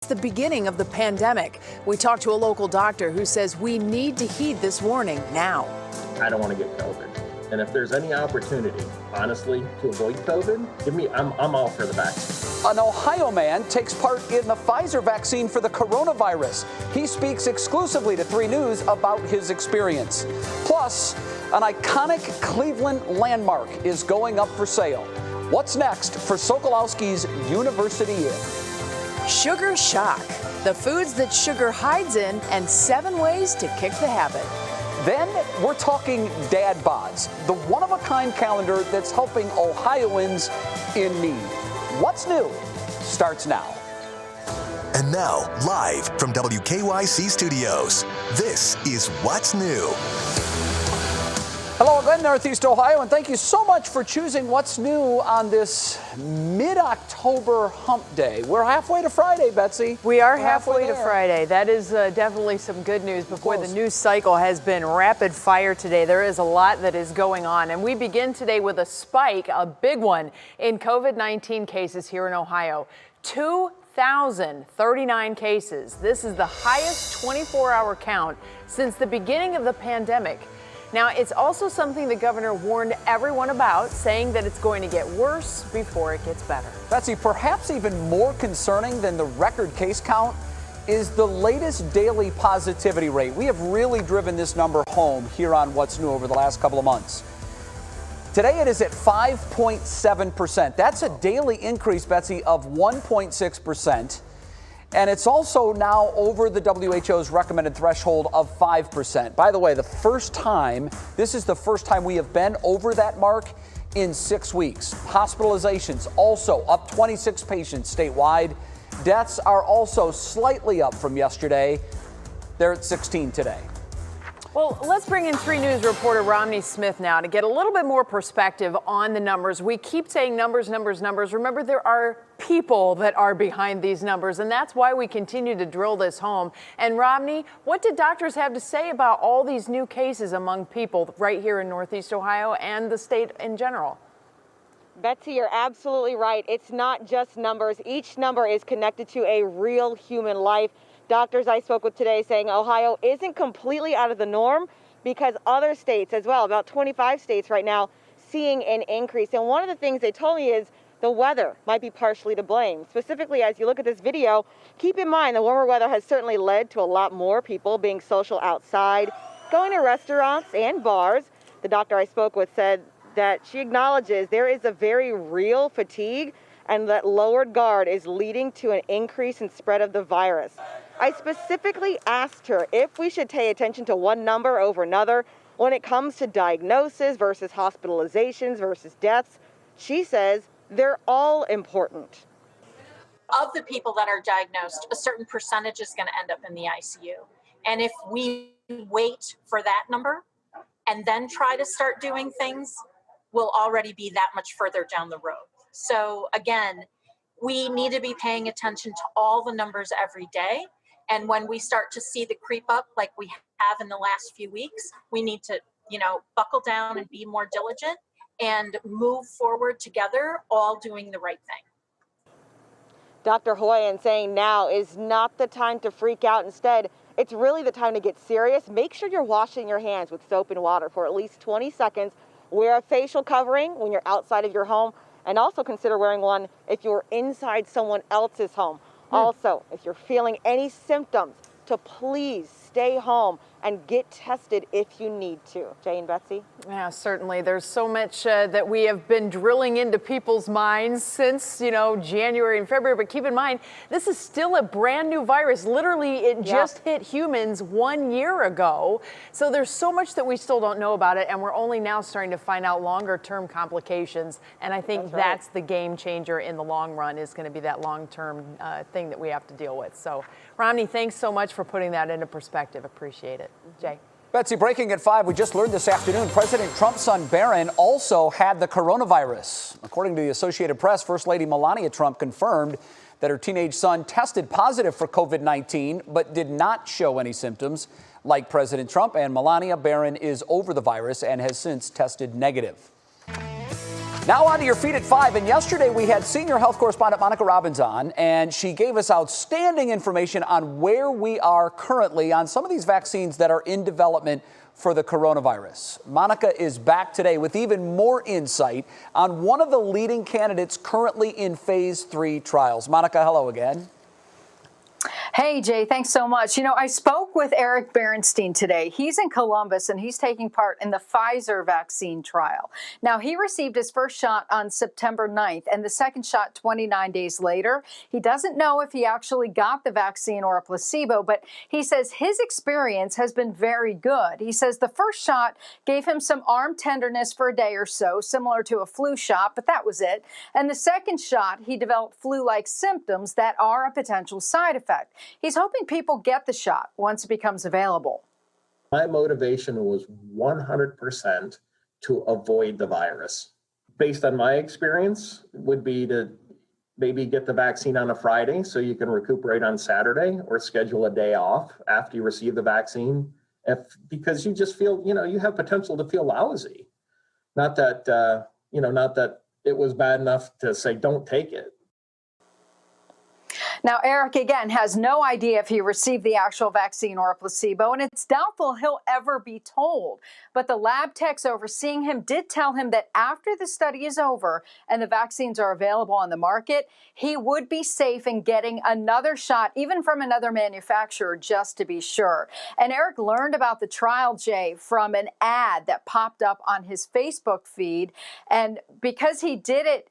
the beginning of the pandemic. We talked to a local doctor who says we need to heed this warning now. I don't want to get COVID. And if there's any opportunity, honestly, to avoid COVID, I'm all for the vaccine. An Ohio man takes part in the Pfizer vaccine for the coronavirus. He speaks exclusively to 3 News about his experience. Plus, an iconic Cleveland landmark is going up for sale. What's next for Sokolowski's University Inn? Sugar shock, the foods that sugar hides in, and 7 ways to kick the habit. Then we're talking dad bods, the one-of-a-kind calendar that's helping Ohioans in need. What's new starts now. And now, live from WKYC Studios, this is What's New. Hello again, Northeast Ohio, and thank you so much for choosing What's New on this mid-October hump day. We're halfway to Friday, Betsy. We are halfway to Friday. That is definitely some good news. Before the news cycle has been rapid fire today, there is a lot that is going on. And we begin today with a spike, a big one, in COVID-19 cases here in Ohio. 2,039 cases. This is the highest 24-hour count since the beginning of the pandemic. Now, it's also something the governor warned everyone about, saying that it's going to get worse before it gets better. Betsy, perhaps even more concerning than the record case count is the latest daily positivity rate. We have really driven this number home here on What's New over the last couple of months. Today it is at 5.7%. That's a daily increase, Betsy, of 1.6%. And it's also now over the WHO's recommended threshold of 5%. By the way, this is the first time we have been over that mark in 6 weeks. Hospitalizations also up 26 patients statewide. Deaths are also slightly up from yesterday. They're at 16 today. Well, let's bring in 3 News reporter Romney Smith now to get a little bit more perspective on the numbers. We keep saying numbers, numbers, numbers. Remember, there are people that are behind these numbers, and that's why we continue to drill this home. And Romney, what did doctors have to say about all these new cases among people right here in Northeast Ohio and the state in general? Betsy, you're absolutely right. It's not just numbers. Each number is connected to a real human life. Doctors I spoke with today saying Ohio isn't completely out of the norm because other states as well, about 25 states right now, seeing an increase. And one of the things they told me is the weather might be partially to blame. Specifically, as you look at this video, keep in mind the warmer weather has certainly led to a lot more people being social outside, going to restaurants and bars. The doctor I spoke with said that she acknowledges there is a very real fatigue and that lowered guard is leading to an increase in spread of the virus. I specifically asked her if we should pay attention to one number over another when it comes to diagnosis versus hospitalizations versus deaths. She says they're all important. Of the people that are diagnosed, a certain percentage is going to end up in the ICU. And if we wait for that number and then try to start doing things, we'll already be that much further down the road. So again, we need to be paying attention to all the numbers every day. And when we start to see the creep up like we have in the last few weeks, we need to, buckle down and be more diligent and move forward together, all doing the right thing. Dr. Hoyen saying now is not the time to freak out. Instead, it's really the time to get serious. Make sure you're washing your hands with soap and water for at least 20 seconds. Wear a facial covering when you're outside of your home, and also consider wearing one if you're inside someone else's home. Also, if you're feeling any symptoms, to please stay home and get tested if you need to. Jay and Betsy? Yeah, certainly. There's so much that we have been drilling into people's minds since, January and February. But keep in mind, this is still a brand new virus. Literally, it just hit humans 1 year ago. So there's so much that we still don't know about it. And we're only now starting to find out longer term complications. And I think that's the game changer in the long run, is going to be that long term thing that we have to deal with. So, Romney, thanks so much for putting that into perspective. Appreciate it. Jay. Betsy, breaking at 5, we just learned this afternoon President Trump's son Barron also had the coronavirus. According to the Associated Press, First Lady Melania Trump confirmed that her teenage son tested positive for COVID-19 but did not show any symptoms. Like President Trump and Melania, Barron is over the virus and has since tested negative. Now on to your feed at 5. And yesterday we had senior health correspondent Monica Robbins on, and she gave us outstanding information on where we are currently on some of these vaccines that are in development for the coronavirus. Monica is back today with even more insight on one of the leading candidates currently in phase 3 trials. Monica, hello again. Hey, Jay, thanks so much. You know, I spoke with Eric Berenstein today. He's in Columbus, and he's taking part in the Pfizer vaccine trial. Now, he received his first shot on September 9th and the second shot 29 days later. He doesn't know if he actually got the vaccine or a placebo, but he says his experience has been very good. He says the first shot gave him some arm tenderness for a day or so, similar to a flu shot, but that was it. And the second shot, he developed flu-like symptoms that are a potential side effect. He's hoping people get the shot once it becomes available. My motivation was 100% to avoid the virus. Based on my experience, would be to maybe get the vaccine on a Friday so you can recuperate on Saturday, or schedule a day off after you receive the vaccine, because you just feel, you have potential to feel lousy. Not that, not that it was bad enough to say, don't take it. Now, Eric, again, has no idea if he received the actual vaccine or a placebo, and it's doubtful he'll ever be told. But the lab techs overseeing him did tell him that after the study is over and the vaccines are available on the market, he would be safe in getting another shot, even from another manufacturer, just to be sure. And Eric learned about the trial, Jay, from an ad that popped up on his Facebook feed. And because he did it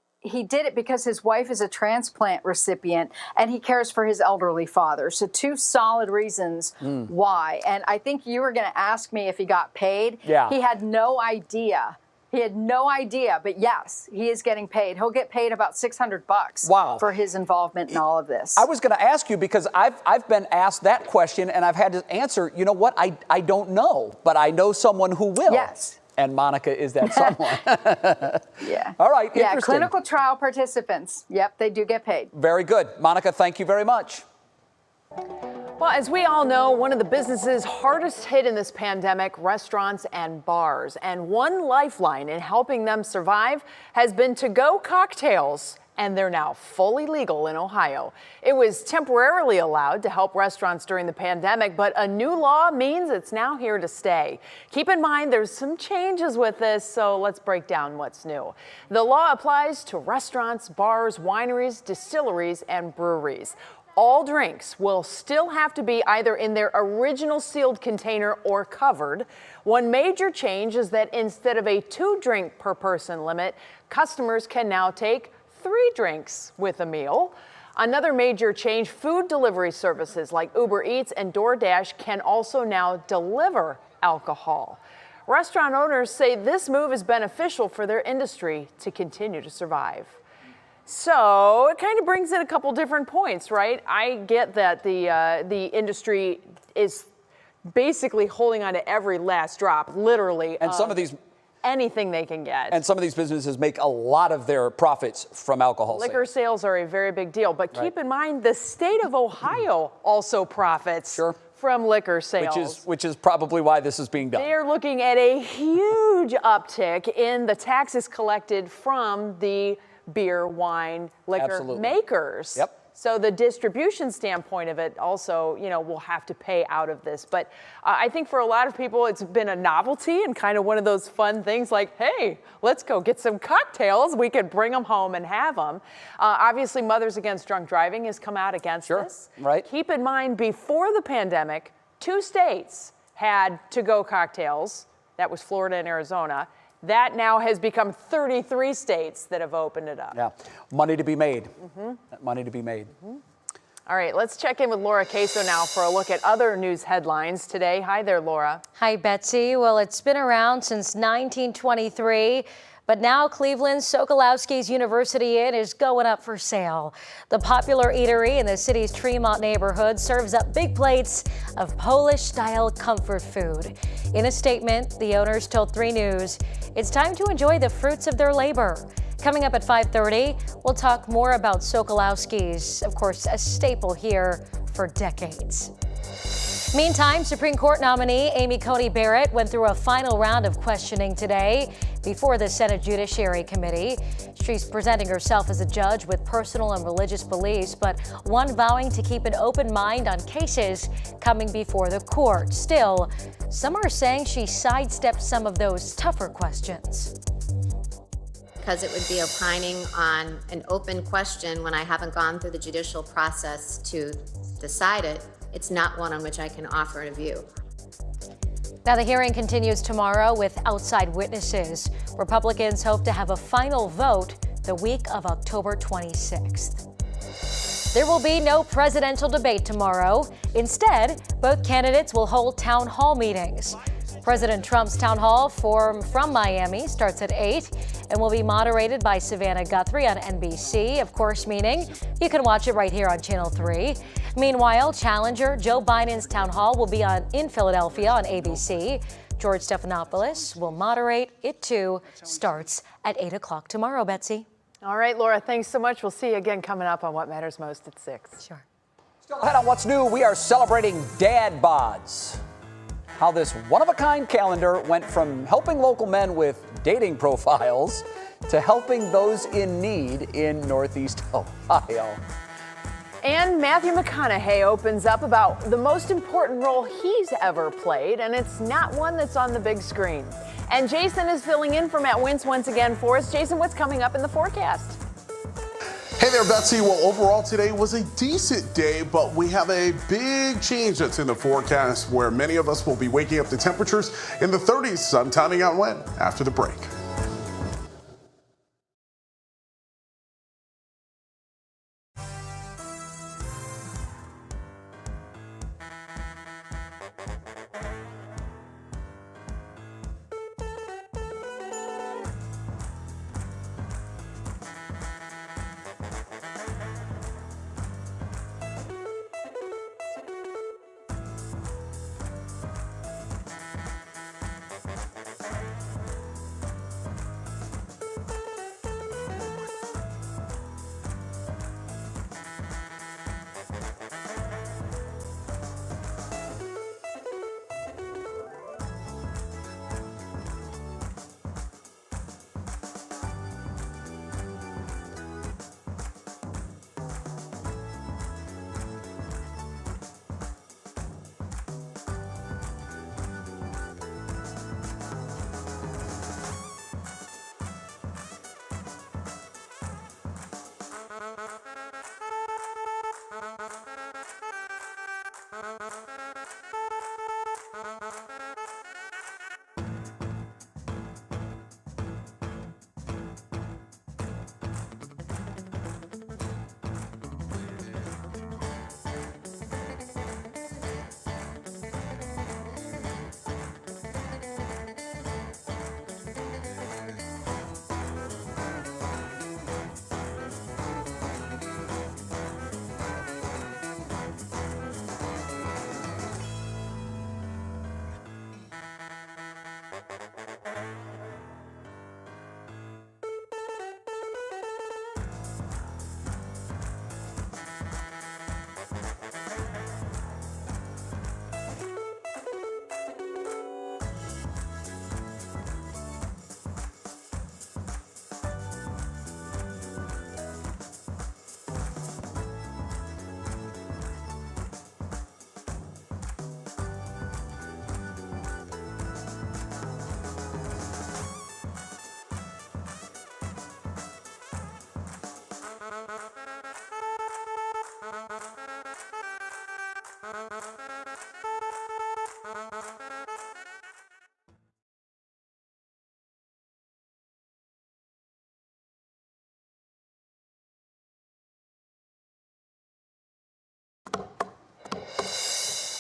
because his wife is a transplant recipient and he cares for his elderly father. So 2 solid reasons why. And I think you were going to ask me if he got paid. Yeah. He had no idea. But yes, he is getting paid. He'll get paid about $600 for his involvement in all of this. I was going to ask you, because I've been asked that question and I've had to answer, you know what, I don't know, but I know someone who will. Yes. And Monica is that someone. Yeah. All right. Yeah, interesting. clinical trial participants. Yep, they do get paid. Very good. Monica, thank you very much. Well, as we all know, one of the businesses hardest hit in this pandemic, restaurants and bars. And one lifeline in helping them survive has been to-go cocktails. And they're now fully legal in Ohio. It was temporarily allowed to help restaurants during the pandemic, but a new law means it's now here to stay. Keep in mind, there's some changes with this, so let's break down what's new. The law applies to restaurants, bars, wineries, distilleries, and breweries. All drinks will still have to be either in their original sealed container or covered. One major change is that instead of a 2-drink per person limit, customers can now take 3 drinks with a meal. Another major change, food delivery services like Uber Eats and DoorDash can also now deliver alcohol. Restaurant owners say this move is beneficial for their industry to continue to survive. So it kind of brings in a couple different points, right? I get that the industry is basically holding on to every last drop, literally. And some of these anything they can get. And some of these businesses make a lot of their profits from alcohol Liquor sales are a very big deal, but keep in mind the state of Ohio also profits from liquor sales. Which is probably why this is being done. They are looking at a huge uptick in the taxes collected from the beer, wine, liquor makers. Yep. So the distribution standpoint of it also, will have to pay out of this. But I think for a lot of people, it's been a novelty and kind of one of those fun things like, hey, let's go get some cocktails. We could bring them home and have them. Obviously, Mothers Against Drunk Driving has come out against this. Right. Keep in mind, before the pandemic, 2 states had to-go cocktails. That was Florida and Arizona. That now has become 33 states that have opened it up. Yeah, money to be made. Money to be made. All right, let's check in with Laura Queso now for a look at other news headlines today. Hi there, Laura. Hi, Betsy. Well, it's been around since 1923. But now Cleveland's Sokolowski's University Inn is going up for sale. The popular eatery in the city's Tremont neighborhood serves up big plates of Polish-style comfort food. In a statement, the owners told 3 News, it's time to enjoy the fruits of their labor. Coming up at 5:30, we'll talk more about Sokolowski's, of course, a staple here for decades. Meantime, Supreme Court nominee Amy Coney Barrett went through a final round of questioning today. before the Senate Judiciary Committee. She's presenting herself as a judge with personal and religious beliefs, but one vowing to keep an open mind on cases coming before the court. Still, some are saying she sidestepped some of those tougher questions. Because it would be opining on an open question when I haven't gone through the judicial process to decide it, it's not one on which I can offer a view. Now, the hearing continues tomorrow with outside witnesses. Republicans hope to have a final vote the week of October 26th. There will be no presidential debate tomorrow. Instead, both candidates will hold town hall meetings. President Trump's town hall from Miami starts at 8 and will be moderated by Savannah Guthrie on NBC, of course, meaning you can watch it right here on Channel 3. Meanwhile, challenger Joe Biden's town hall will be in Philadelphia on ABC. George Stephanopoulos will moderate. It, too, starts at 8 o'clock tomorrow, Betsy. All right, Laura, thanks so much. We'll see you again coming up on What Matters Most at 6. Sure. Still ahead on What's New, we are celebrating dad bods. How this one-of-a-kind calendar went from helping local men with dating profiles to helping those in need in Northeast Ohio. And Matthew McConaughey opens up about the most important role he's ever played, and it's not one that's on the big screen. And Jason is filling in for Matt Wintz once again for us. Jason, what's coming up in the forecast? Hey there, Betsy. Well, overall today was a decent day, but we have a big change that's in the forecast where many of us will be waking up to temperatures in the 30s. Sun timing out when? After the break.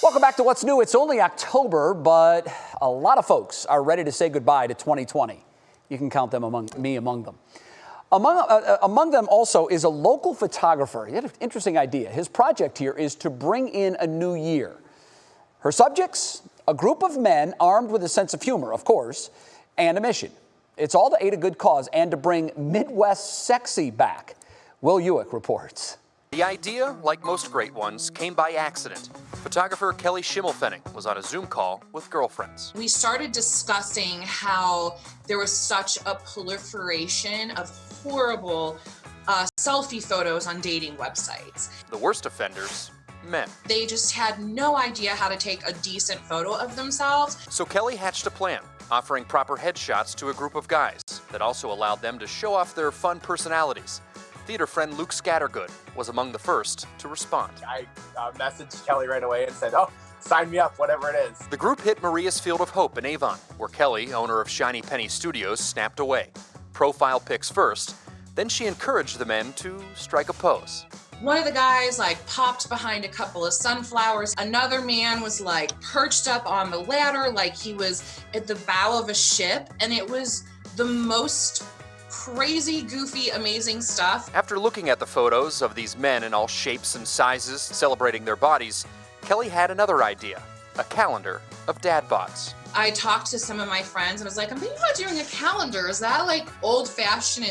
Welcome back to What's New. It's only October, but a lot of folks are ready to say goodbye to 2020. You can count them among them. Among them also is a local photographer. He had an interesting idea. His project here is to bring in a new year. Her subjects, a group of men armed with a sense of humor, of course, and a mission. It's all to aid a good cause and to bring Midwest sexy back. Will Ewick reports. The idea, like most great ones, came by accident. Photographer Kelly Schimmelfennig was on a Zoom call with girlfriends. We started discussing how there was such a proliferation of horrible selfie photos on dating websites. The worst offenders, men. They just had no idea how to take a decent photo of themselves. So Kelly hatched a plan, offering proper headshots to a group of guys that also allowed them to show off their fun personalities. Theater friend Luke Scattergood was among the first to respond. I messaged Kelly right away and said, oh, sign me up, whatever it is. The group hit Maria's Field of Hope in Avon, where Kelly, owner of Shiny Penny Studios, snapped away. Profile pics first, then she encouraged the men to strike a pose. One of the guys popped behind a couple of sunflowers. Another man was perched up on the ladder like he was at the bow of a ship. And it was the most crazy, goofy, amazing stuff. After looking at the photos of these men in all shapes and sizes celebrating their bodies, Kelly had another idea, a calendar of dad bods. I talked to some of my friends and I was like, I'm thinking about doing a calendar. Is that old-fashioned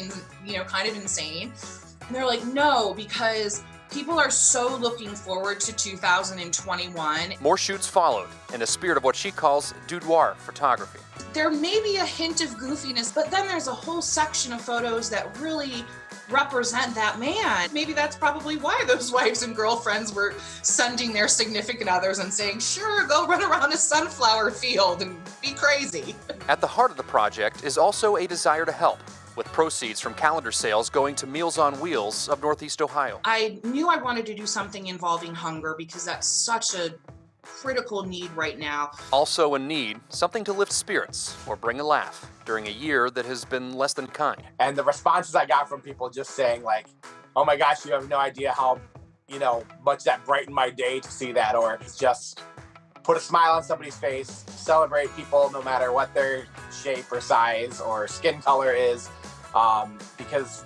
and, kind of insane? And they're like, no, because people are so looking forward to 2021. More shoots followed in a spirit of what she calls boudoir photography. There may be a hint of goofiness, but then there's a whole section of photos that really represent that man. Maybe that's probably why those wives and girlfriends were sending their significant others and saying, sure, go run around a sunflower field and be crazy. At the heart of the project is also a desire to help, with proceeds from calendar sales going to Meals on Wheels of Northeast Ohio. I knew I wanted to do something involving hunger because that's such a critical need right now. Also in need, something to lift spirits or bring a laugh during a year that has been less than kind. And the responses I got from people just saying oh my gosh, you have no idea how, much that brightened my day to see that, or just put a smile on somebody's face, celebrate people no matter what their shape or size or skin color is, because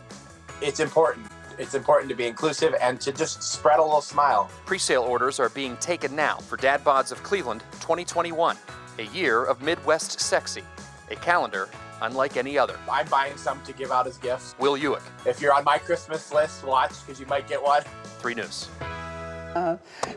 it's important. It's important to be inclusive and to just spread a little smile. Pre-sale orders are being taken now for Dad Bods of Cleveland 2021, a year of Midwest sexy, a calendar unlike any other. I'm buying some to give out as gifts. Will Ewick. If you're on my Christmas list, watch, because you might get one. 3 News.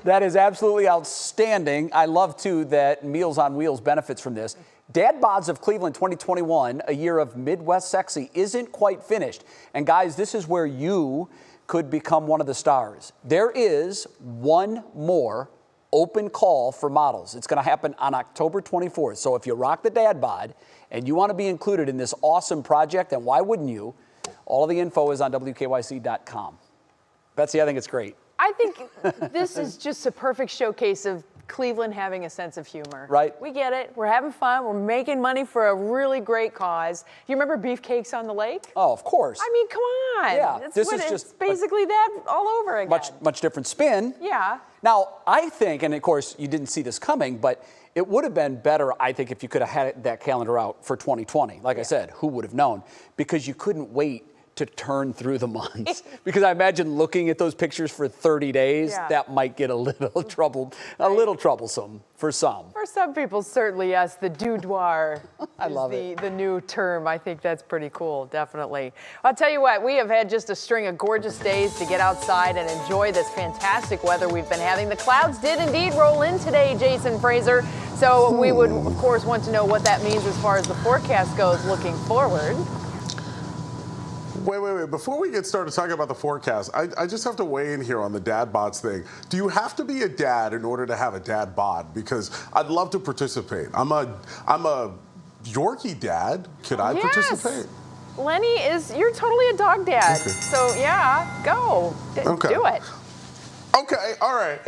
That is absolutely outstanding. I love, too, that Meals on Wheels benefits from this. Dad Bods of Cleveland 2021, a year of Midwest sexy, isn't quite finished. And guys, this is where you could become one of the stars. There is one more open call for models. It's going to happen on October 24th. So if you rock the Dad Bod and you want to be included in this awesome project, and why wouldn't you? All of the info is on WKYC.com. Betsy, I think it's great. I think this is just a perfect showcase of Cleveland having a sense of humor. Right. We get it. We're having fun. We're making money for a really great cause. Do you remember Beefcakes on the Lake? Oh, of course. I mean, come on. Yeah, It's basically that all over again. Much different spin. Yeah. Now, I think, and of course you didn't see this coming, but it would have been better, I think, if you could have had that calendar out for 2020. Like I said, who would have known? Because you couldn't wait to turn through the months. Because I imagine looking at those pictures for 30 days, that might get a little troublesome for some. For some people, certainly, yes. The boudoir I love the new term. I think that's pretty cool, definitely. I'll tell you what, we have had just a string of gorgeous days to get outside and enjoy this fantastic weather we've been having. The clouds did indeed roll in today, Jason Fraser. So we would, of course, want to know what that means as far as the forecast goes looking forward. Wait. Before we get started talking about the forecast, I just have to weigh in here on the dad bods thing. Do you have to be a dad in order to have a dad bod? Because I'd love to participate. I'm a Yorkie dad. Could I participate? Lenny you're totally a dog dad. Okay. So yeah, go. Do it. Okay, all right,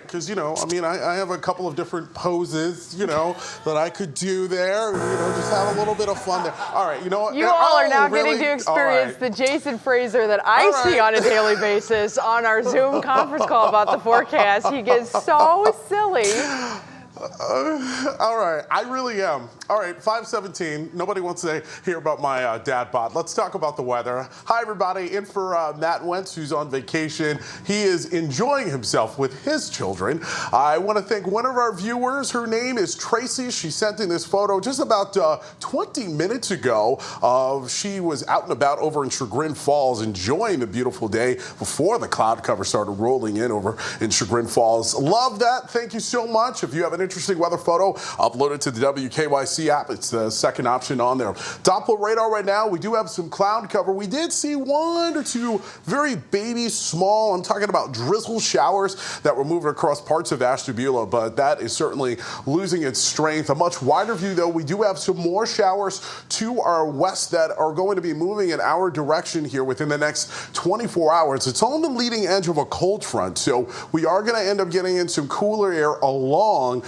because, I have a couple of different poses, that I could do there, just have a little bit of fun there. All right, you know what? You all are now getting to experience the Jason Fraser that I see on a daily basis on our Zoom conference call about the forecast. He gets so silly. All right, I really am. All right, 5:17. Nobody wants to hear about my dad bod. Let's talk about the weather. Hi, everybody. In for Matt Wentz, who's on vacation. He is enjoying himself with his children. I want to thank one of our viewers. Her name is Tracy. She sent in this photo just about 20 minutes ago. She was out and about over in Chagrin Falls, enjoying the beautiful day before the cloud cover started rolling in over in Chagrin Falls. Love that. Thank you so much. If you have an interesting weather photo, upload it to the WKYC app. It's the second option on there. Doppler radar right now, we do have some cloud cover. We did see one or two very baby small, I'm talking about drizzle showers that were moving across parts of Ashtabula, but that is certainly losing its strength. A much wider view, though, we do have some more showers to our west that are going to be moving in our direction here within the next 24 hours. It's on the leading edge of a cold front, so we are going to end up getting in some cooler air along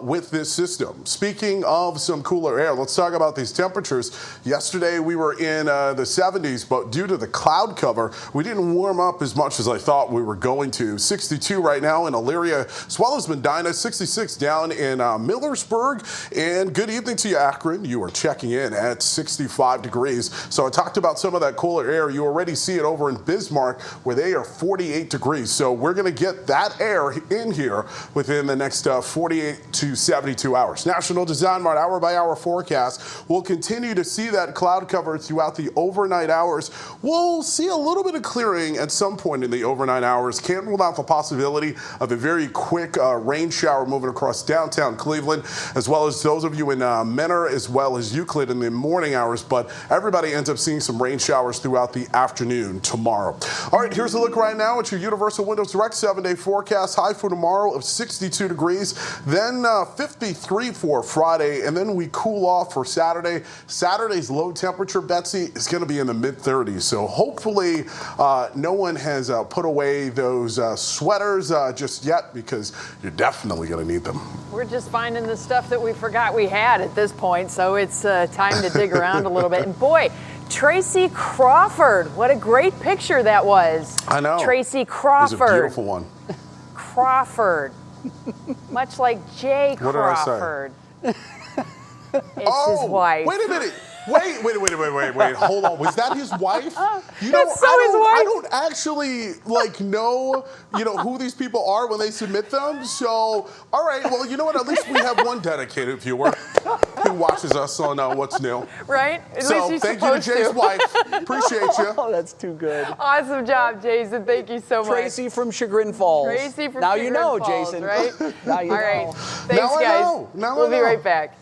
with this system. Speaking of some cooler air, let's talk about these temperatures. Yesterday we were in the 70s, but due to the cloud cover, we didn't warm up as much as I thought we were going to. 62 right now in Elyria, as well as Medina, 66 down in Millersburg. And good evening to you, Akron. You are checking in at 65 degrees. So I talked about some of that cooler air. You already see it over in Bismarck, where they are 48 degrees. So we're going to get that air in here within the next 48 to 72 hours. National Design Mart hour-by-hour forecast. We'll continue to see that cloud cover throughout the overnight hours. We'll see a little bit of clearing at some point in the overnight hours. Can't rule out the possibility of a very quick rain shower moving across downtown Cleveland, as well as those of you in Menor, as well as Euclid in the morning hours. But everybody ends up seeing some rain showers throughout the afternoon tomorrow. All right, here's a look right now at your Universal Windows Direct 7-day forecast. High for tomorrow of 62 degrees, then 53 for Friday, and then we cool off for Saturday. Saturday's low temperature, Betsy, is going to be in the mid-30s. So hopefully no one has put away those sweaters just yet, because you're definitely going to need them. We're just finding the stuff that we forgot we had at this point, so it's time to dig around a little bit. And boy, Tracy Crawford, what a great picture that was. I know. Tracy Crawford. It was a beautiful one. Crawford. Much like Jay Crawford. It's his wife. Wait a minute. Wait. Hold on. Was that his wife? You know, It's so his wife. I don't actually know who these people are when they submit them. So, all right. Well, you know what? At least we have one dedicated viewer who watches us on What's New. Right? At so least you're thank you to Jay's wife. Appreciate you. Oh, that's too good. Awesome job, Jason. Thank you so much. Tracy from Chagrin Falls. Tracy from now Chagrin you know, Falls, Jason. right? Now you All know. right. Thanks, Now I guys. know. Now I We'll be know. right back.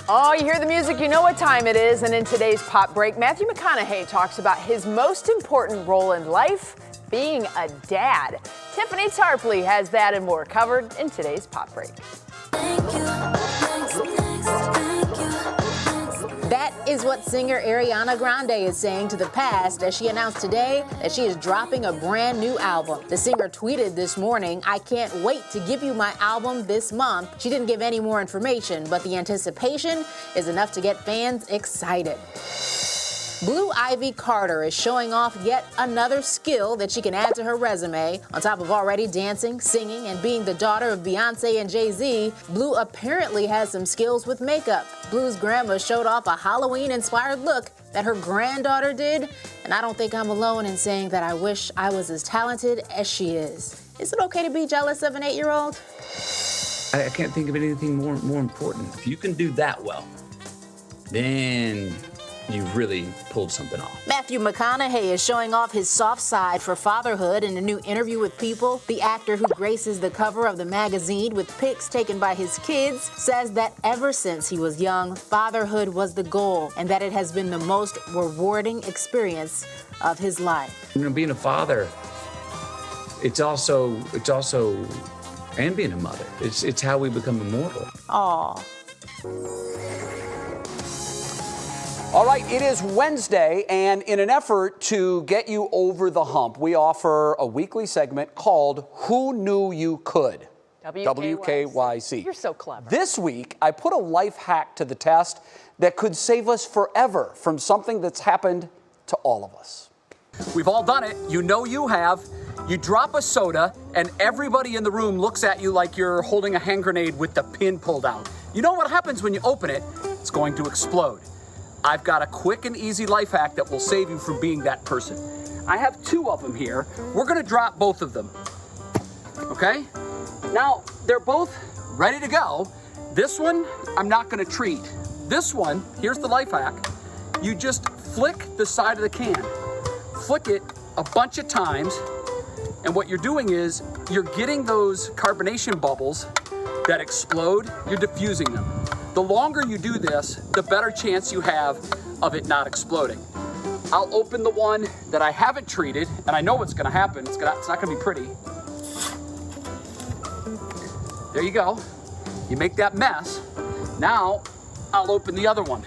Oh, you hear the music, you know what time it is. And in today's Pop Break, Matthew McConaughey talks about his most important role in life, being a dad. Tiffany Tarpley has that and more covered in today's Pop Break. That is what singer Ariana Grande is saying to the past as she announced today that she is dropping a brand new album. The singer tweeted this morning, "I can't wait to give you my album this month." She didn't give any more information, but the anticipation is enough to get fans excited. Blue Ivy Carter is showing off yet another skill that she can add to her resume. On top of already dancing, singing, and being the daughter of Beyonce and Jay-Z, Blue apparently has some skills with makeup. Blue's grandma showed off a Halloween-inspired look that her granddaughter did, and I don't think I'm alone in saying that I wish I was as talented as she is. Is it okay to be jealous of an 8-year-old? I can't think of anything more important. If you can do that well, then you've really pulled something off. Matthew McConaughey is showing off his soft side for fatherhood in a new interview with People. The actor, who graces the cover of the magazine with pics taken by his kids, says that ever since he was young, fatherhood was the goal and that it has been the most rewarding experience of his life. You know, being a father, it's also, and being a mother, it's how we become immortal. Aw. All right, it is Wednesday, and in an effort to get you over the hump, we offer a weekly segment called Who Knew You Could? WKYC. You're so clever. This week, I put a life hack to the test that could save us forever from something that's happened to all of us. We've all done it. You know you have. You drop a soda, and everybody in the room looks at you like you're holding a hand grenade with the pin pulled out. You know what happens when you open it? It's going to explode. I've got a quick and easy life hack that will save you from being that person. I have 2 of them here. We're gonna drop both of them, okay? Now, they're both ready to go. This one, I'm not gonna treat. This one, here's the life hack. You just flick the side of the can. Flick it a bunch of times, and what you're doing is you're getting those carbonation bubbles that explode, you're diffusing them. The longer you do this, the better chance you have of it not exploding. I'll open the one that I haven't treated, and I know what's gonna happen. It's not gonna be pretty. There you go. You make that mess. Now, I'll open the other one.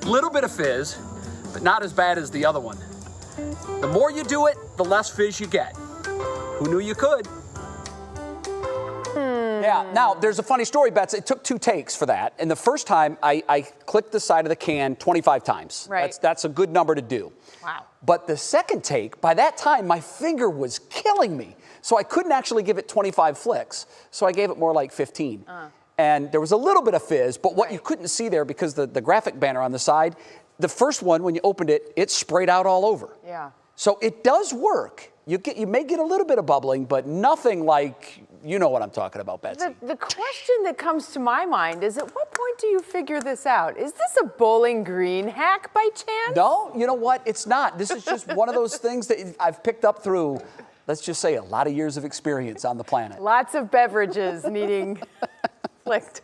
Little bit of fizz, but not as bad as the other one. The more you do it, the less fizz you get. Who knew you could? Yeah, now there's a funny story, Betsy. It took 2 takes for that. And the first time, I clicked the side of the can 25 times. Right. That's a good number to do. Wow. But the second take, by that time, my finger was killing me. So I couldn't actually give it 25 flicks. So I gave it more like 15. And there was a little bit of fizz, but what you couldn't see there because the graphic banner on the side, the first one, when you opened it, it sprayed out all over. Yeah. So it does work. You may get a little bit of bubbling, but nothing like, you know what I'm talking about, Betsy. The question that comes to my mind is, at what point do you figure this out? Is this a Bowling Green hack by chance? No, you know what? It's not. This is just one of those things that I've picked up through, let's just say, a lot of years of experience on the planet. Lots of beverages needing flicked.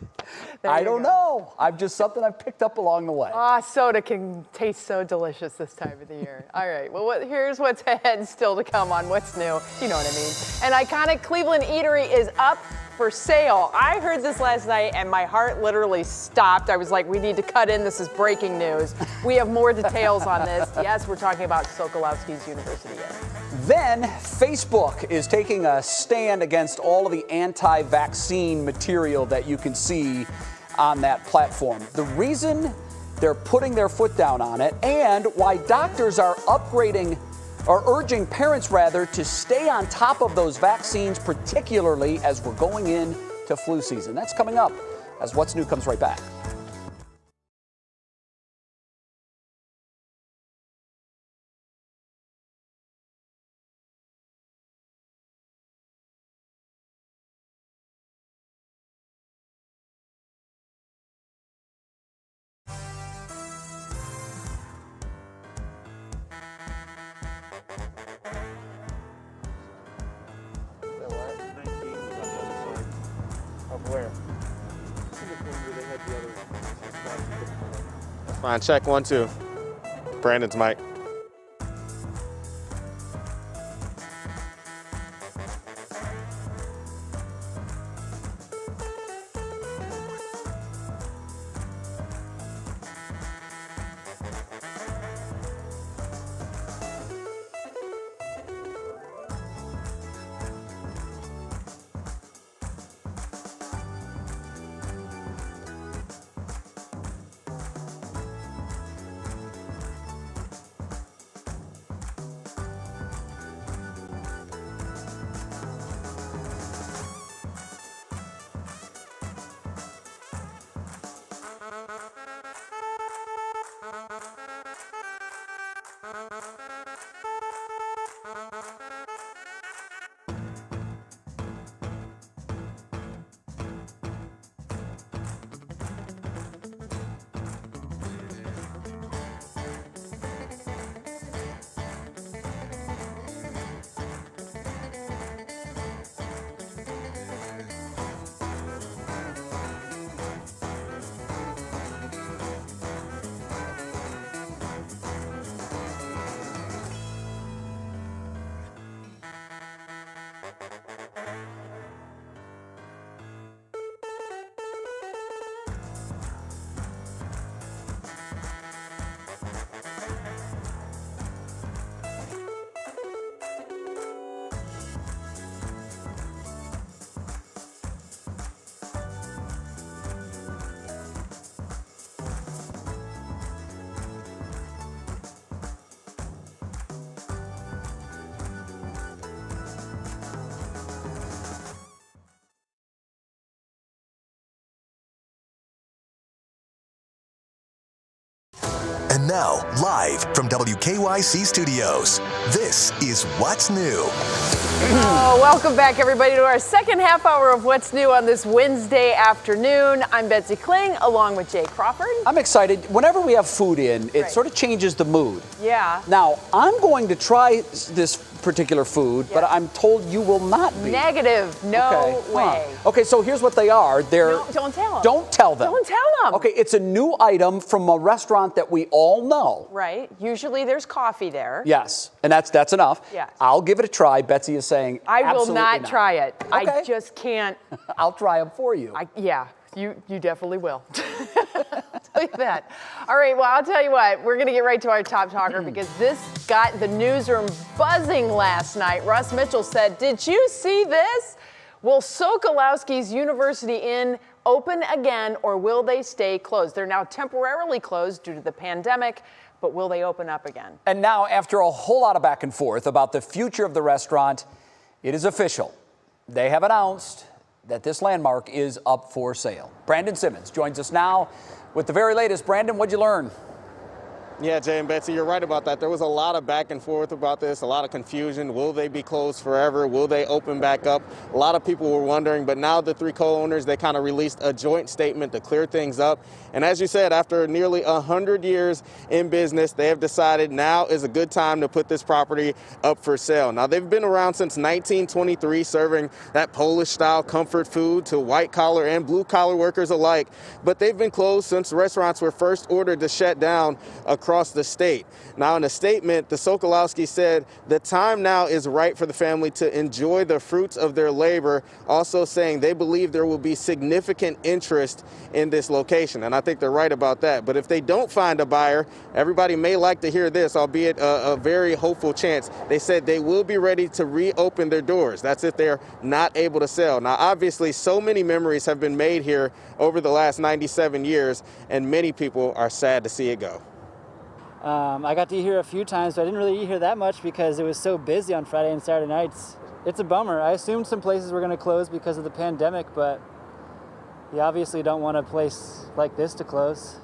I don't know. I'm just something I've picked up along the way. Soda can taste so delicious this time of the year. All right, well, here's what's ahead still to come on What's New. You know what I mean. An iconic Cleveland eatery is up for sale. I heard this last night and my heart literally stopped. I was like, we need to cut in. This is breaking news. We have more details on this. Yes, we're talking about Sokolowski's University. Then Facebook is taking a stand against all of the anti-vaccine material that you can see on that platform. The reason they're putting their foot down on it, and why doctors are urging parents to stay on top of those vaccines, particularly as we're going into flu season. That's coming up as What's New comes right back. Where? Fine, check 1, 2. Brandon's mic. And now, live from WKYC Studios, this is What's New. Oh, welcome back, everybody, to our second half hour of What's New on this Wednesday afternoon. I'm Betsy Kling, along with Jay Crawford. I'm excited. Whenever we have food in, it Right. sort of changes the mood. Yeah. Now, I'm going to try this particular food, but I'm told you will not be. Negative. No way. Okay, so here's what they are. They're No, don't tell them. Don't tell them. Don't tell them. Okay, it's a new item from a restaurant that we all know. Right. Usually there's coffee there. Yes, and that's enough. Yes. I'll give it a try. Betsy is saying I will absolutely not try it. I Okay. just can't. I'll try them for you. Yeah, you definitely will. I'll tell you that. All right, well, I'll tell you what. We're going to get right to our top talker because this got the newsroom buzzing last night. Russ Mitchell said, "Did you see this? Will Sokolowski's University Inn open again, or will they stay closed?" They're now temporarily closed due to the pandemic, but will they open up again? And now, after a whole lot of back and forth about the future of the restaurant, it is official. They have announced that this landmark is up for sale. Brandon Simmons joins us now with the very latest. Brandon, what'd you learn? Yeah, Jay and Betsy, you're right about that. There was a lot of back and forth about this, a lot of confusion. Will they be closed forever? Will they open back up? A lot of people were wondering, but now the three co-owners, they kind of released a joint statement to clear things up. And as you said, after nearly 100 years in business, they have decided now is a good time to put this property up for sale. Now, they've been around since 1923, serving that Polish-style comfort food to white-collar and blue-collar workers alike. But they've been closed since restaurants were first ordered to shut down across the state. Now, in a statement, the Sokolowski said the time now is right for the family to enjoy the fruits of their labor, also saying they believe there will be significant interest in this location. And I think they're right about that. But if they don't find a buyer, everybody may like to hear this, albeit a very hopeful chance. They said they will be ready to reopen their doors. That's if they're not able to sell. Now, obviously, so many memories have been made here over the last 97 years, and many people are sad to see it go. I got to eat here a few times, but I didn't really eat here that much because it was so busy on Friday and Saturday nights. It's a bummer. I assumed some places were going to close because of the pandemic, but you obviously don't want a place like this to close.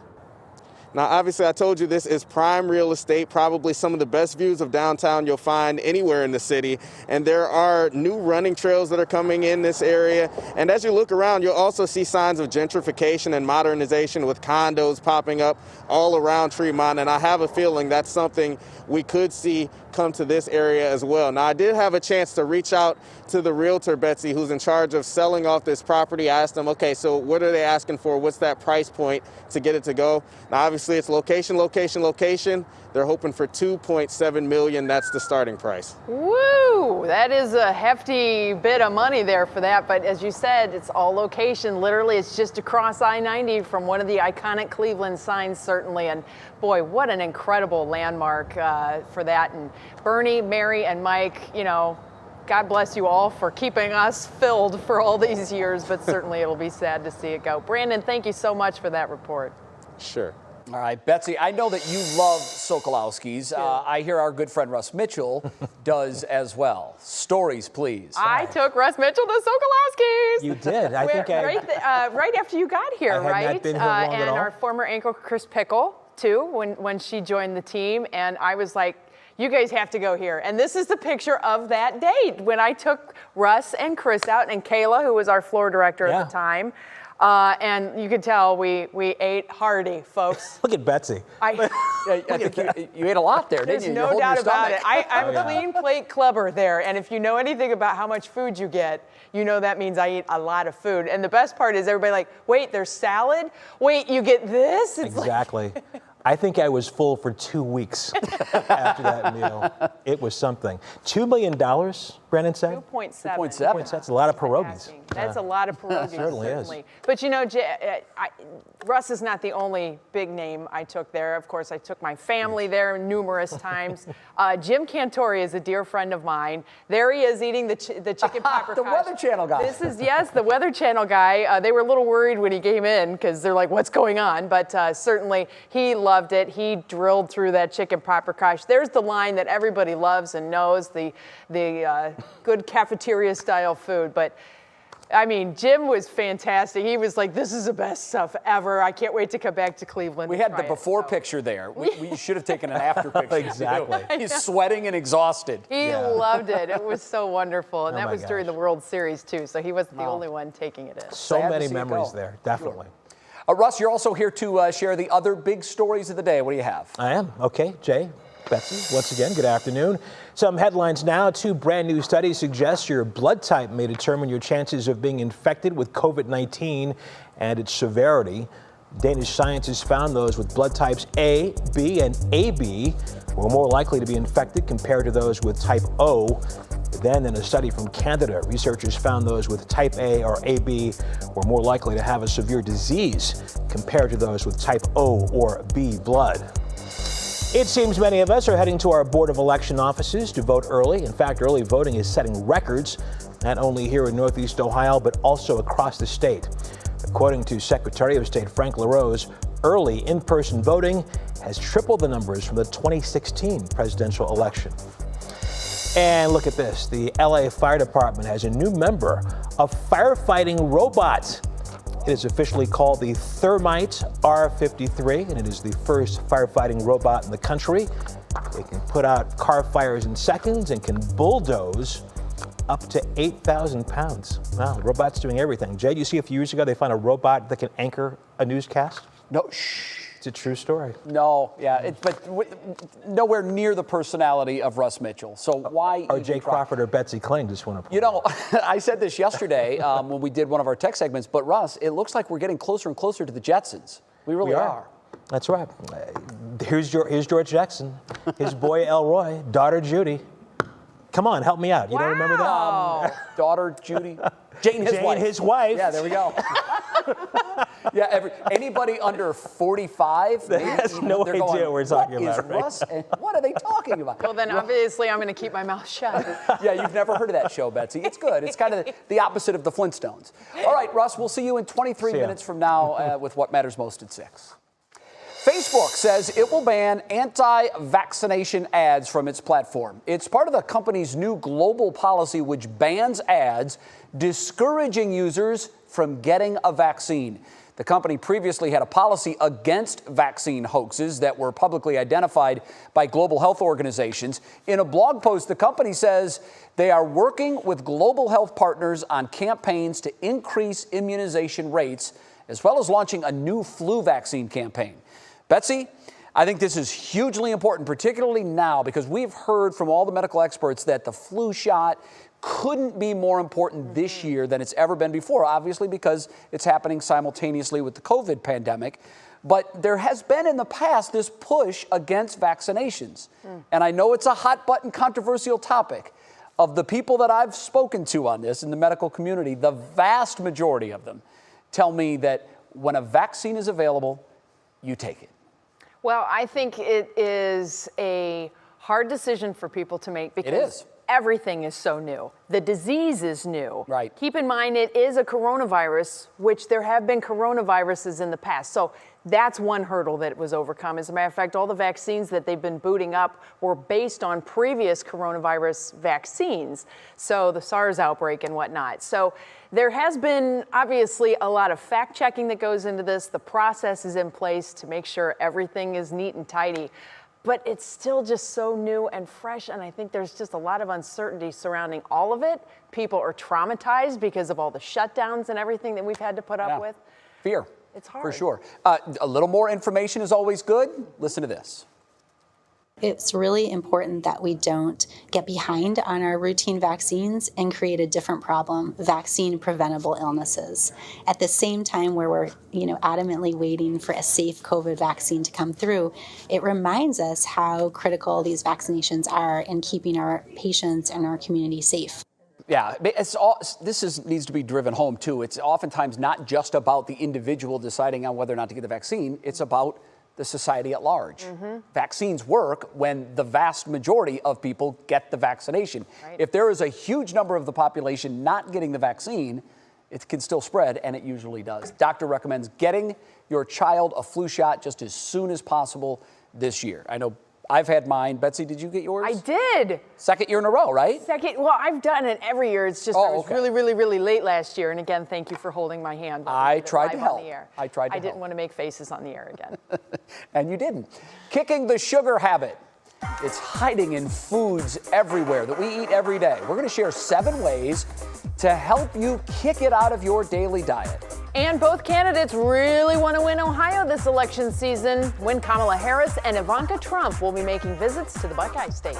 Now, obviously, I told you this is prime real estate, probably some of the best views of downtown you'll find anywhere in the city. And there are new running trails that are coming in this area. And as you look around, you'll also see signs of gentrification and modernization with condos popping up all around Tremont. And I have a feeling that's something we could see come to this area as well. Now, I did have a chance to reach out to the realtor, Betsy, who's in charge of selling off this property. I asked them, okay, so what are they asking for? What's that price point to get it to go? Now, obviously, it's location, location, location. They're hoping for $2.7 million. That's the starting price. Woo! That is a hefty bit of money there for that. But as you said, it's all location. Literally, it's just across I-90 from one of the iconic Cleveland signs, certainly. And boy, what an incredible landmark for that. And Bernie, Mary, and Mike, you know, God bless you all for keeping us filled for all these years, but certainly it'll be sad to see it go. Brandon, thank you so much for that report. Sure. All right, Betsy, I know that you love Sokolowski's. I hear our good friend Russ Mitchell does as well. Stories, please. I took Russ Mitchell to Sokolowski's. You did. I think right after you got here, I had right? not been here long and at all. our former anchor Chris Pickle too, when she joined the team, and I was like, you guys have to go here. And this is the picture of that date when I took Russ and Chris out, and Kayla, who was our floor director at the time. And you could tell we ate hearty, folks. Look at Betsy. I think you ate a lot there, didn't you? There's no doubt about it. I'm a clean plate clubber there, and if you know anything about how much food you get, you know that means I eat a lot of food. And the best part is everybody like, wait, there's salad? Wait, you get this? It's exactly. I think I was full for 2 weeks after that meal. It was something. $2 million, Brandon said? 2.7. That's a lot of pierogies. That's a lot of pierogies, certainly is. But you know, Russ is not the only big name I took there. Of course, I took my family there numerous times. Jim Cantori is a dear friend of mine. There he is eating the chicken paprikash. The Weather Channel guy. This is, yes, the Weather Channel guy. They were a little worried when he came in because they're like, what's going on? But certainly he loved it. He drilled through that chicken paprikash. There's the line that everybody loves and knows, the good cafeteria style food. But I mean, Jim was fantastic. He was like, this is the best stuff ever. I can't wait to come back to Cleveland. We had the before picture there. We should have taken an after picture. Exactly. He's sweating and exhausted. He loved it. It was so wonderful. And Oh that my was during the World Series, too. So he wasn't the only one taking it in. So Sad to many see it memories go. there, definitely. Russ, you're also here to share the other big stories of the day. What do you have? I am. Okay, Jay, Betsy, once again, good afternoon. Some headlines now. 2 brand new studies suggest your blood type may determine your chances of being infected with COVID-19 and its severity. Danish scientists found those with blood types A, B, and AB were more likely to be infected compared to those with type O. Then, in a study from Canada, researchers found those with type A or AB were more likely to have a severe disease compared to those with type O or B blood. It seems many of us are heading to our Board of Election offices to vote early. In fact, early voting is setting records, not only here in Northeast Ohio, but also across the state. According to Secretary of State Frank LaRose, early in-person voting has tripled the numbers from the 2016 presidential election. And look at this. The LA Fire Department has a new member, a firefighting robot. It is officially called the Thermite R53, and it is the first firefighting robot in the country. It can put out car fires in seconds and can bulldoze up to 8,000 pounds. Wow, the robot's doing everything. Jay, you see a few years ago they found a robot that can anchor a newscast? No, It's a true story. No, yeah, but nowhere near the personality of Russ Mitchell. So why? Or Jay Crawford or Betsy Kling, just want to. You know, I said this yesterday when we did one of our tech segments, but Russ, it looks like we're getting closer and closer to the Jetsons. We really are. That's right. Here's George Jackson, his boy Elroy, daughter Judy. Come on, help me out. You don't remember that? Daughter Judy. Jane, his wife. Yeah, there we go. Yeah, anybody under 45 has no idea what we're talking about. What is Russ and what are they talking about? Well, then obviously I'm going to keep my mouth shut. Yeah, you've never heard of that show, Betsy. It's good. It's kind of the opposite of the Flintstones. All right, Russ, we'll see you in 23 minutes from now with What Matters Most at 6. Facebook says it will ban anti-vaccination ads from its platform. It's part of the company's new global policy, which bans ads discouraging users from getting a vaccine. The company previously had a policy against vaccine hoaxes that were publicly identified by global health organizations. In a blog post, the company says they are working with global health partners on campaigns to increase immunization rates, as well as launching a new flu vaccine campaign. Betsy, I think this is hugely important, particularly now, because we've heard from all the medical experts that the flu shot couldn't be more important this year than it's ever been before, obviously because it's happening simultaneously with the COVID pandemic. But there has been in the past this push against vaccinations. And I know it's a hot button controversial topic. Of the people that I've spoken to on this in the medical community, the vast majority of them tell me that when a vaccine is available, you take it. Well, I think it is a hard decision for people to make because It is. Everything is so new. The disease is new. Right. Keep in mind it is a coronavirus, which there have been coronaviruses in the past. So that's one hurdle that was overcome. As a matter of fact, all the vaccines that they've been booting up were based on previous coronavirus vaccines. So the SARS outbreak and whatnot. So there has been obviously a lot of fact checking that goes into this. The process is in place to make sure everything is neat and tidy. But it's still just so new and fresh, and I think there's just a lot of uncertainty surrounding all of it. People are traumatized because of all the shutdowns and everything that we've had to put up with. Fear. It's hard. For sure. A little more information is always good. Listen to this. It's really important that we don't get behind on our routine vaccines and create a different problem, vaccine preventable illnesses. At the same time where we're, adamantly waiting for a safe COVID vaccine to come through, it reminds us how critical these vaccinations are in keeping our patients and our community safe. Yeah, needs to be driven home too. It's oftentimes not just about the individual deciding on whether or not to get the vaccine. It's about the society at large. Vaccines work when the vast majority of people get the vaccination. Right. If there is a huge number of the population not getting the vaccine, it can still spread, and it usually does. Doctor recommends getting your child a flu shot just as soon as possible this year. I know I've had mine. Betsy, did you get yours? I did. Second year in a row, right? Second, well, I've done it every year. It's just I was really, really, really late last year. And again, thank you for holding my hand. I tried to live help. on the air. I tried to I didn't help. want to make faces on the air again. And you didn't. Kicking the sugar habit. It's hiding in foods everywhere that we eat every day. We're going to share 7 ways to help you kick it out of your daily diet. And both candidates really want to win Ohio this election season, when Kamala Harris and Ivanka Trump will be making visits to the Buckeye State.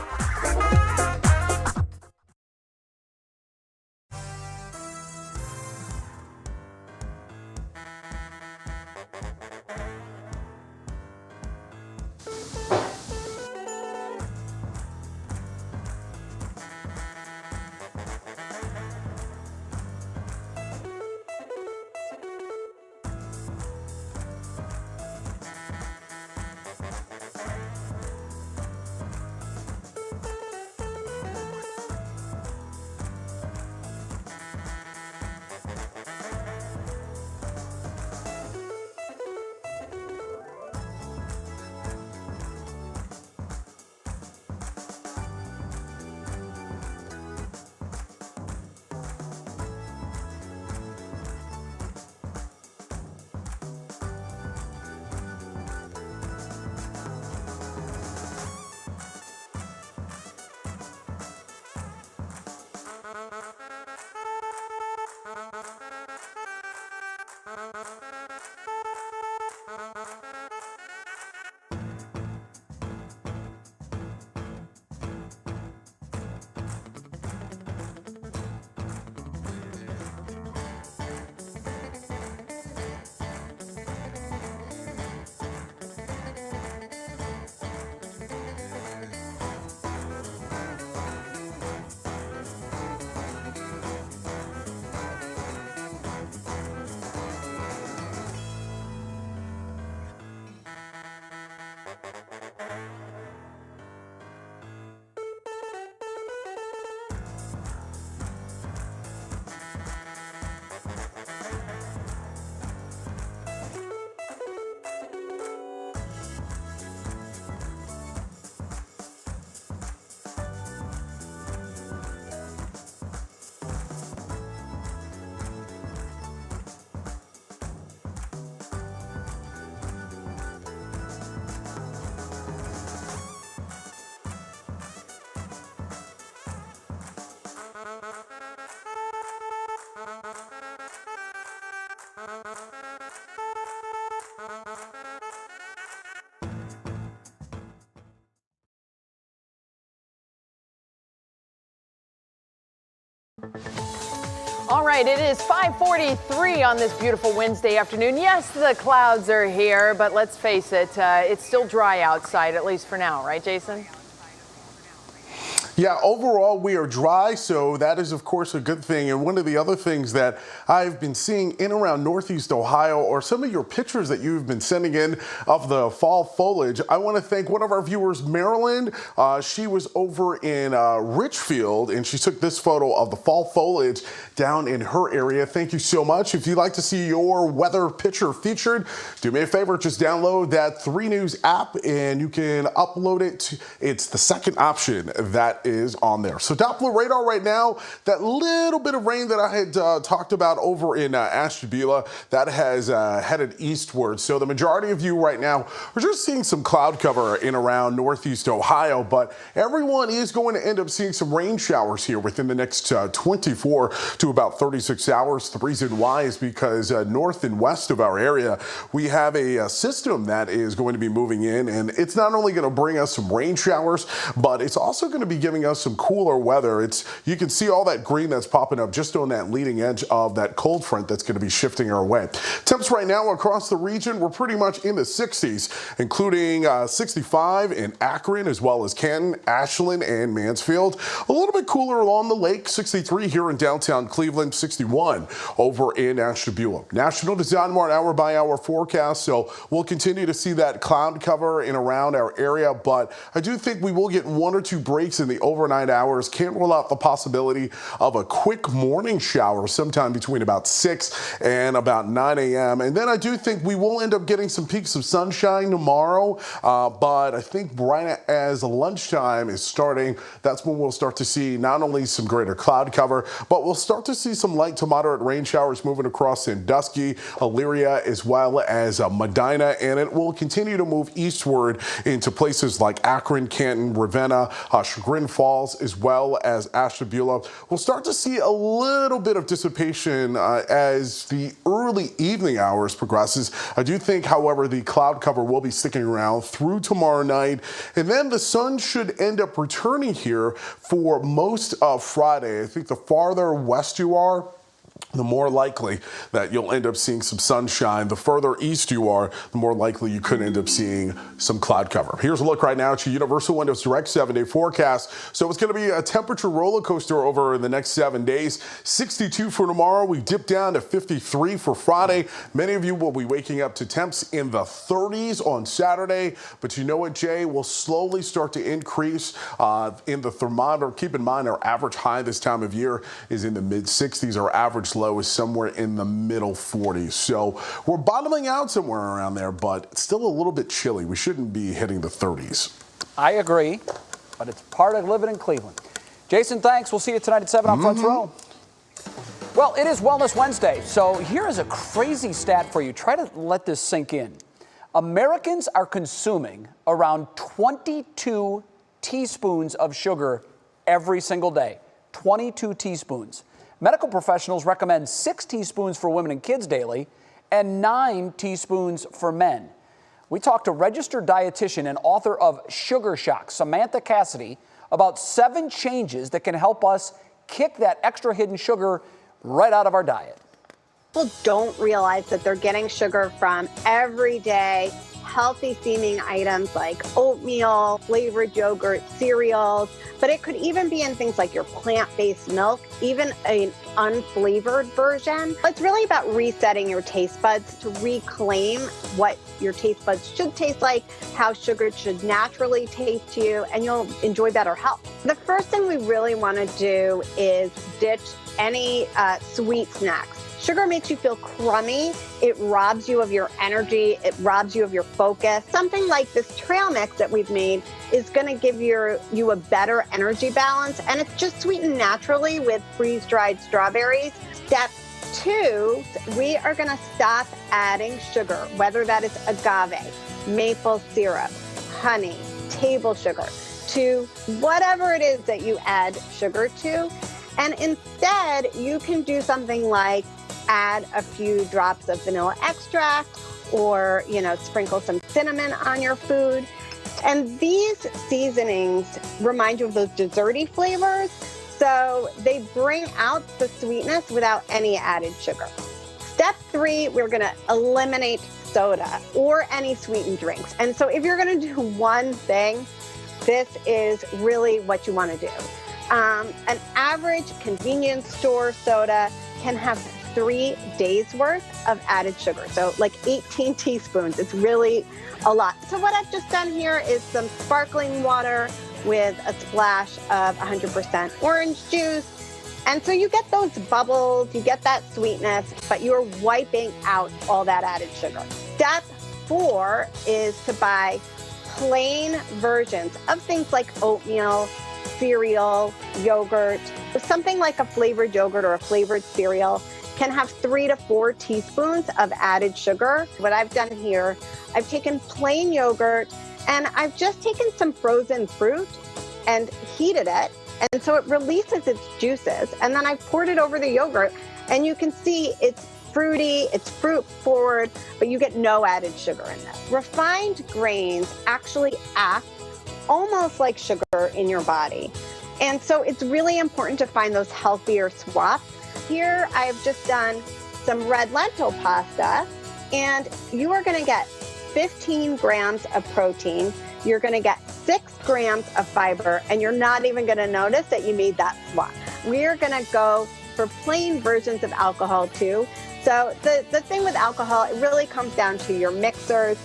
All right, it is 5:43 on this beautiful Wednesday afternoon. Yes, the clouds are here, but let's face it, it's still dry outside, at least for now, right, Jason? Yeah, overall we are dry, so that is of course a good thing. And one of the other things that I've been seeing in around Northeast Ohio are some of your pictures that you've been sending in of the fall foliage. I want to thank one of our viewers, Marilyn. She was over in Richfield and she took this photo of the fall foliage down in her area. Thank you so much. If you'd like to see your weather picture featured, do me a favor, just download that 3 News app and you can upload it. It's the second option that is on there. So Doppler radar right now, that little bit of rain that I had talked about over in Ashtabula, that has headed eastward. So the majority of you right now are just seeing some cloud cover in around Northeast Ohio, but everyone is going to end up seeing some rain showers here within the next 24 to about 36 hours. The reason why is because north and west of our area, we have a system that is going to be moving in, and it's not only going to bring us some rain showers, but it's also going to be giving us some cooler weather. You can see all that green that's popping up just on that leading edge of that cold front that's going to be shifting our way. Temps right now across the region, we're pretty much in the 60s, including 65 in Akron, as well as Canton, Ashland, and Mansfield. A little bit cooler along the lake, 63 here in downtown Cleveland, 61 over in Ashtabula. National Design Mart hour-by-hour forecast, so we'll continue to see that cloud cover in around our area, but I do think we will get 1 or 2 breaks in the overnight hours. Can't rule out the possibility of a quick morning shower sometime between about 6 and about 9 a.m. And then I do think we will end up getting some peaks of sunshine tomorrow, but I think right as lunchtime is starting, that's when we'll start to see not only some greater cloud cover, but we'll start to see some light to moderate rain showers moving across Sandusky, Elyria, as well as Medina, and it will continue to move eastward into places like Akron, Canton, Ravenna, Chagrin Falls, as well as Ashtabula. We'll start to see a little bit of dissipation as the early evening hours progresses. I do think, however, the cloud cover will be sticking around through tomorrow night, and then the sun should end up returning here for most of Friday. I think the farther west you are, the more likely that you'll end up seeing some sunshine. The further east you are, the more likely you could end up seeing some cloud cover. Here's a look right now at your Universal Windows Direct 7-day forecast. So it's going to be a temperature roller coaster over the next 7 days. 62 for tomorrow. We dip down to 53 for Friday. Many of you will be waking up to temps in the 30s on Saturday. But you know what, Jay? We'll slowly start to increase in the thermometer. Keep in mind our average high this time of year is in the mid-60s. Our average low is somewhere in the middle 40s. So we're bottoming out somewhere around there, but it's still a little bit chilly. We shouldn't be hitting the 30s. I agree, but it's part of living in Cleveland. Jason, thanks. We'll see you tonight at 7 on Front Row. Well, it is Wellness Wednesday, so here is a crazy stat for you. Try to let this sink in. Americans are consuming around 22 teaspoons of sugar every single day. 22 teaspoons. Medical professionals recommend 6 teaspoons for women and kids daily and 9 teaspoons for men. We talked to registered dietitian and author of Sugar Shock, Samantha Cassidy, about 7 changes that can help us kick that extra hidden sugar right out of our diet. People don't realize that they're getting sugar from everyday healthy seeming items like oatmeal, flavored yogurt, cereals, but it could even be in things like your plant-based milk, even an unflavored version. It's really about resetting your taste buds to reclaim what your taste buds should taste like, how sugar should naturally taste to you, and you'll enjoy better health. The first thing we really want to do is ditch any sweet snacks. Sugar makes you feel crummy. It robs you of your energy. It robs you of your focus. Something like this trail mix that we've made is going to give you a better energy balance, and it's just sweetened naturally with freeze-dried strawberries. Step 2, we are going to stop adding sugar, whether that is agave, maple syrup, honey, table sugar, to whatever it is that you add sugar to. And instead, you can do something like add a few drops of vanilla extract or, sprinkle some cinnamon on your food. And these seasonings remind you of those desserty flavors. So they bring out the sweetness without any added sugar. Step 3, we're going to eliminate soda or any sweetened drinks. And so if you're going to do one thing, this is really what you want to do. An average convenience store soda can have 3 days worth of added sugar. So like 18 teaspoons. It's really a lot. So what I've just done here is some sparkling water with a splash of 100% orange juice. And so you get those bubbles, you get that sweetness, but you're wiping out all that added sugar. Step 4 is to buy plain versions of things like oatmeal, cereal, yogurt. Something like a flavored yogurt or a flavored cereal can have 3 to 4 teaspoons of added sugar. What I've done here, I've taken plain yogurt and I've just taken some frozen fruit and heated it. And so it releases its juices. And then I poured it over the yogurt and you can see it's fruity, it's fruit forward, but you get no added sugar in this. Refined grains actually act almost like sugar in your body. And so it's really important to find those healthier swaps. Here I've just done some red lentil pasta, and you are going to get 15 grams of protein. You're going to get 6 grams of fiber, and you're not even going to notice that you made that swap. We're going to go for plain versions of alcohol too. So the thing with alcohol, it really comes down to your mixers,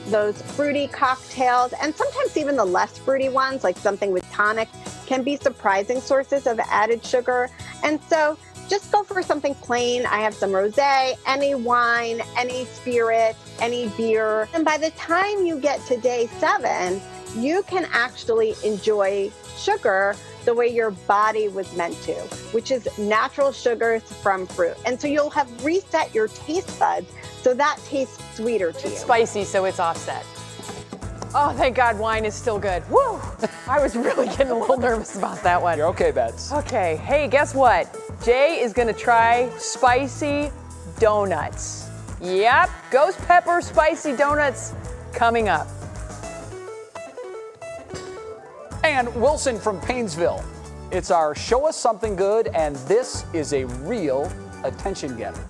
those fruity cocktails, and sometimes even the less fruity ones, like something with tonic, can be surprising sources of added sugar. And so just go for something plain. I have some rosé, any wine, any spirit, any beer. And by the time you get to day 7, you can actually enjoy sugar the way your body was meant to, which is natural sugars from fruit. And so you'll have reset your taste buds so that tastes sweeter to you. It's spicy, so it's offset. Oh, thank God wine is still good. Woo! I was really getting a little nervous about that one. You're okay, Bets. Okay, hey, guess what? Jay is gonna try spicy donuts. Yep, ghost pepper spicy donuts coming up. And Wilson from Painesville. It's our Show Us Something Good, and this is a real attention getter.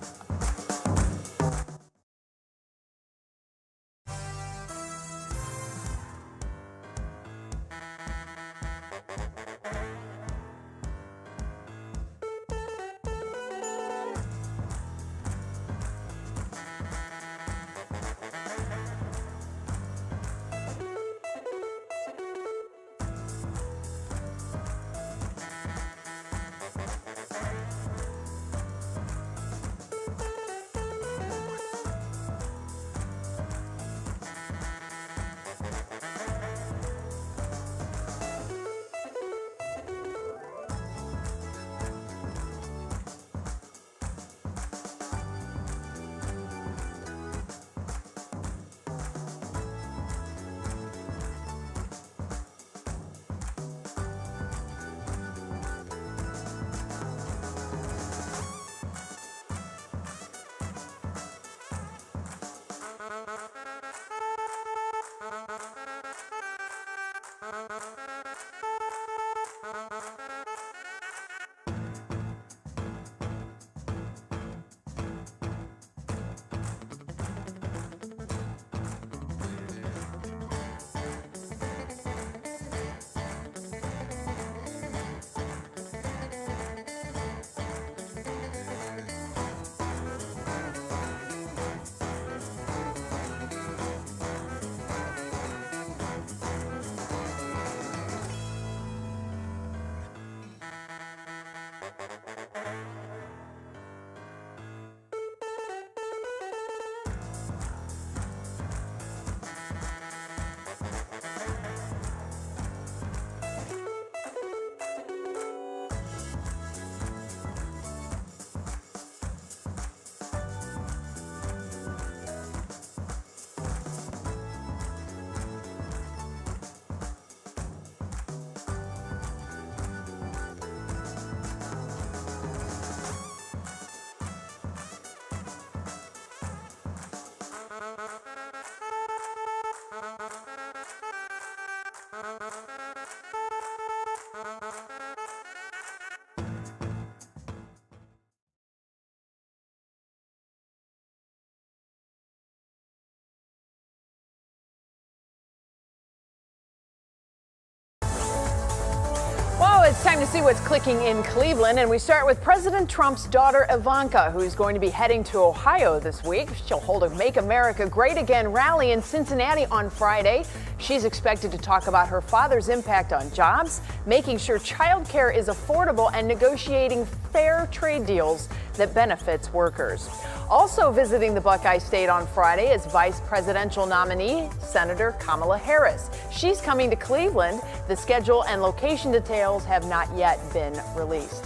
Time to see what's clicking in Cleveland, and we start with President Trump's daughter Ivanka, who's going to be heading to Ohio this week. She'll hold a Make America Great Again rally in Cincinnati on Friday. She's expected to talk about her father's impact on jobs, making sure childcare is affordable, and negotiating fair trade deals that benefits workers. Also visiting the Buckeye State on Friday is Vice Presidential nominee Senator Kamala Harris. She's coming to Cleveland. The schedule and location details have not yet been released.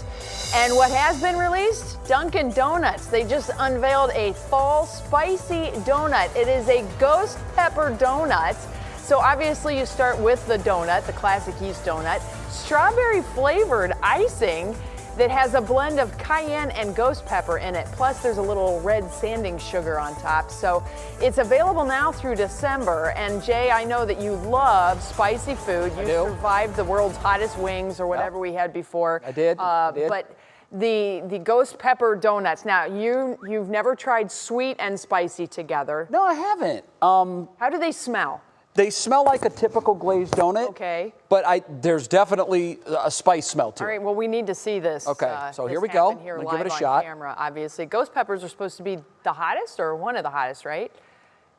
And what has been released? Dunkin' Donuts. They just unveiled a fall spicy donut. It is a ghost pepper donut. So obviously you start with the donut, the classic yeast donut, strawberry flavored icing that has a blend of cayenne and ghost pepper in it. Plus there's a little red sanding sugar on top. So it's available now through December. And Jay, I know that you love spicy food. You survived the world's hottest wings or whatever we had before. I did. But the ghost pepper donuts. Now you've never tried sweet and spicy together. No, I haven't. How do they smell? They smell like a typical glazed donut. Okay. But there's definitely a spice smell to it. All right, well, we need to see this. Okay, so this here we go. happen here I'll live give it a on shot. Camera, obviously. Ghost peppers are supposed to be the hottest or one of the hottest, right?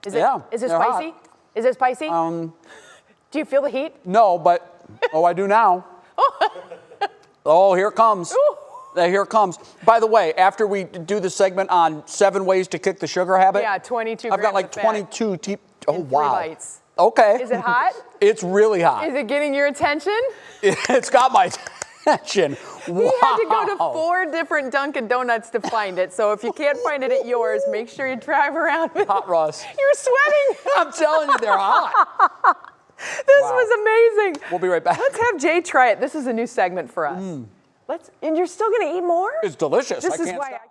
Is it they're spicy? hot. Is it spicy? Do you feel the heat? No, but, I do now. Oh, here it comes. Here it comes. By the way, after we do the segment on 7 ways to kick the sugar habit. Yeah, 22 I've got grams like of fat 22 in 3 bites. Okay. Is it hot? It's really hot. Is it getting your attention? It's got my attention. Wow. We had to go to 4 different Dunkin' Donuts to find it. So if you can't find it at yours, make sure you drive around with Hot Russ. You're sweating. I'm telling you, they're hot. This was amazing. We'll be right back. Let's have Jay try it. This is a new segment for us. And you're still going to eat more? It's delicious. This I is can't why stop.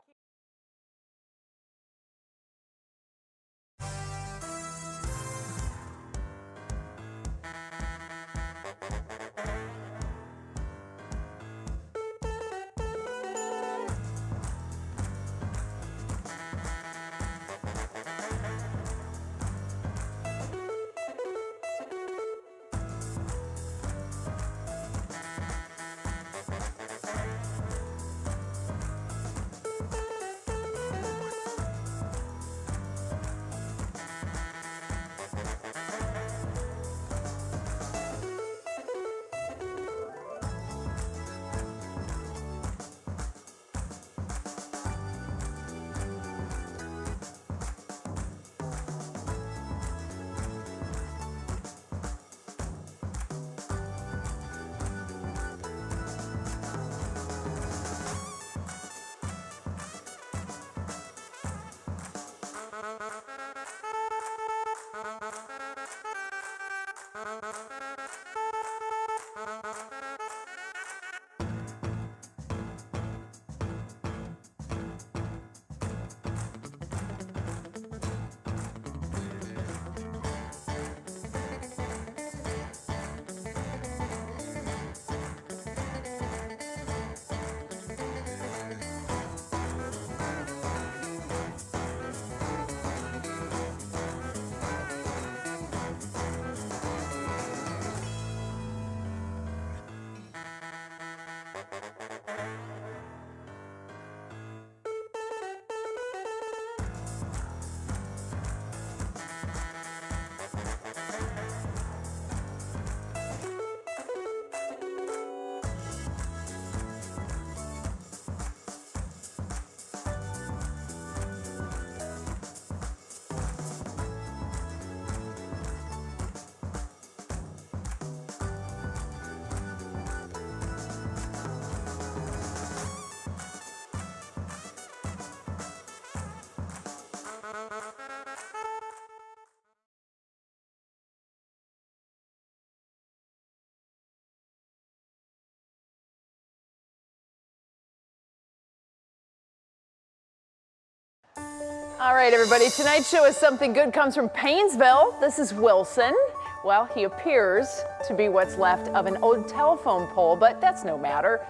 All right, everybody. Tonight's show is Something Good comes from Painesville. This is Wilson. Well, he appears to be what's left of an old telephone pole, but that's no matter.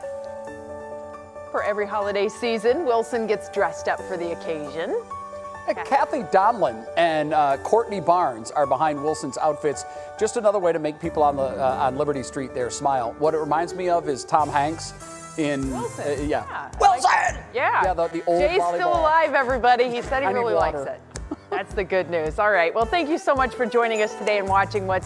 For every holiday season, Wilson gets dressed up for the occasion. Kathy Donlin and Courtney Barnes are behind Wilson's outfits. just another way to make people on Liberty Street there smile. What it reminds me of is Tom Hanks in Wilson. Wilson. Yeah. The old Jay's volleyball. still alive, everybody. He said he I need really likes water. it. That's the good news. All right. Well, thank you so much for joining us today and watching What's